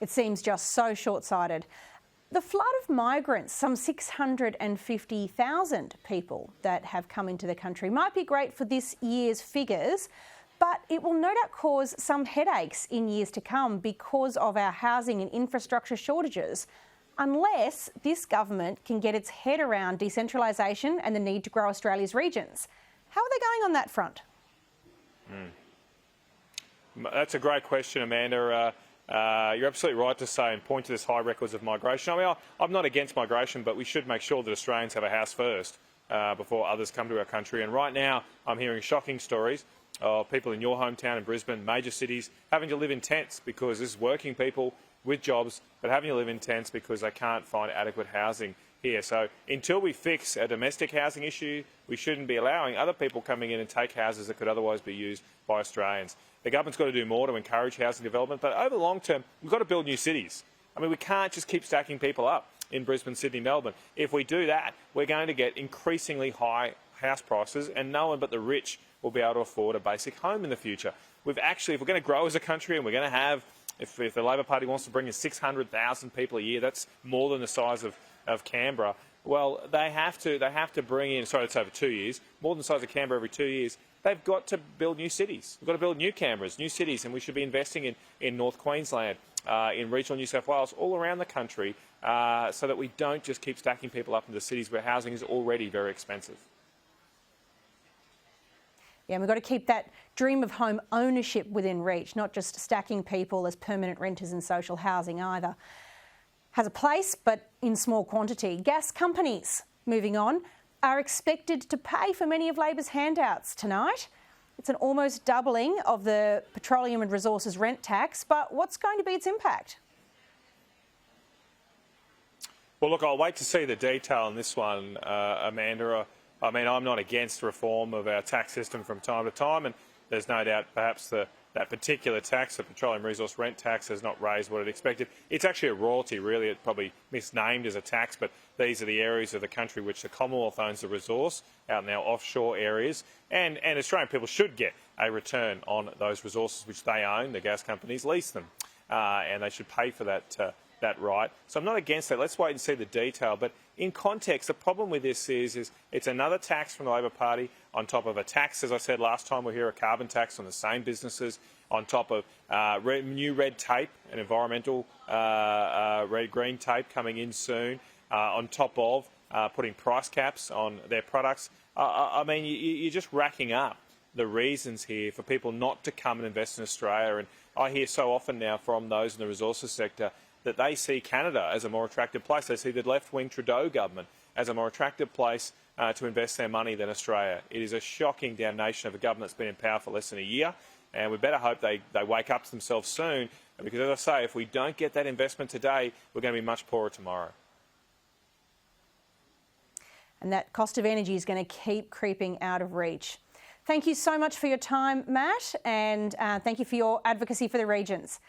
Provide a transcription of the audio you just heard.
It seems just so short-sighted. The flood of migrants, some 650,000 people that have come into the country, might be great for this year's figures, but it will no doubt cause some headaches in years to come because of our housing and infrastructure shortages, unless this government can get its head around decentralisation and the need to grow Australia's regions. How are they going on that front? That's a great question, Amanda. You're absolutely right to say and point to this high records of migration. I mean, I'm not against migration, but we should make sure that Australians have a house first before others come to our country. And right now, I'm hearing shocking stories of people in your hometown in Brisbane, major cities, having to live in tents because this is working people with jobs, but having to live in tents because they can't find adequate housing here. So until we fix a domestic housing issue, we shouldn't be allowing other people coming in and take houses that could otherwise be used by Australians. The government's got to do more to encourage housing development, but over the long term, we've got to build new cities. I mean, we can't just keep stacking people up in Brisbane, Sydney, Melbourne. If we do that, we're going to get increasingly high house prices, and no one but the rich will be able to afford a basic home in the future. If we're going to grow as a country and we're going to have, if the Labor Party wants to bring in 600,000 people a year, that's more than the size of Canberra. Well, they have to bring in, sorry, it's over 2 years, more than the size of Canberra every 2 years. They've got to build new cities. We've got to build new Canberras, new cities, and we should be investing in North Queensland, in regional New South Wales, all around the country, so that we don't just keep stacking people up into cities where housing is already very expensive. Yeah, and we've got to keep that dream of home ownership within reach, not just stacking people as permanent renters in social housing either. Has a place, but in small quantity. Gas companies, moving on, are expected to pay for many of Labor's handouts tonight. It's an almost doubling of the Petroleum and Resources rent tax, but what's going to be its impact? Well, look, I'll wait to see the detail on this one, Amanda. I mean, I'm not against reform of our tax system from time to time, and there's no doubt perhaps that particular tax, the Petroleum Resource Rent Tax, has not raised what it expected. It's actually a royalty, really. It's probably misnamed as a tax, but these are the areas of the country which the Commonwealth owns the resource, out in our offshore areas, and Australian people should get a return on those resources which they own. The gas companies lease them, and they should pay for that right. So I'm not against that. Let's wait and see the detail. But in context, the problem with this is it's another tax from the Labor Party on top of a tax, as I said last time, we'll hear a carbon tax on the same businesses, on top of new red tape, an environmental red-green tape coming in soon, on top of putting price caps on their products. I mean, you're just racking up the reasons here for people not to come and invest in Australia. And I hear so often now from those in the resources sector that they see Canada as a more attractive place. They see the left-wing Trudeau government as a more attractive place to invest their money than Australia. It is a shocking damnation of a government that's been in power for less than a year, and we better hope they wake up to themselves soon, because, as I say, if we don't get that investment today, we're going to be much poorer tomorrow. And that cost of energy is going to keep creeping out of reach. Thank you so much for your time, Matt, and thank you for your advocacy for the regions.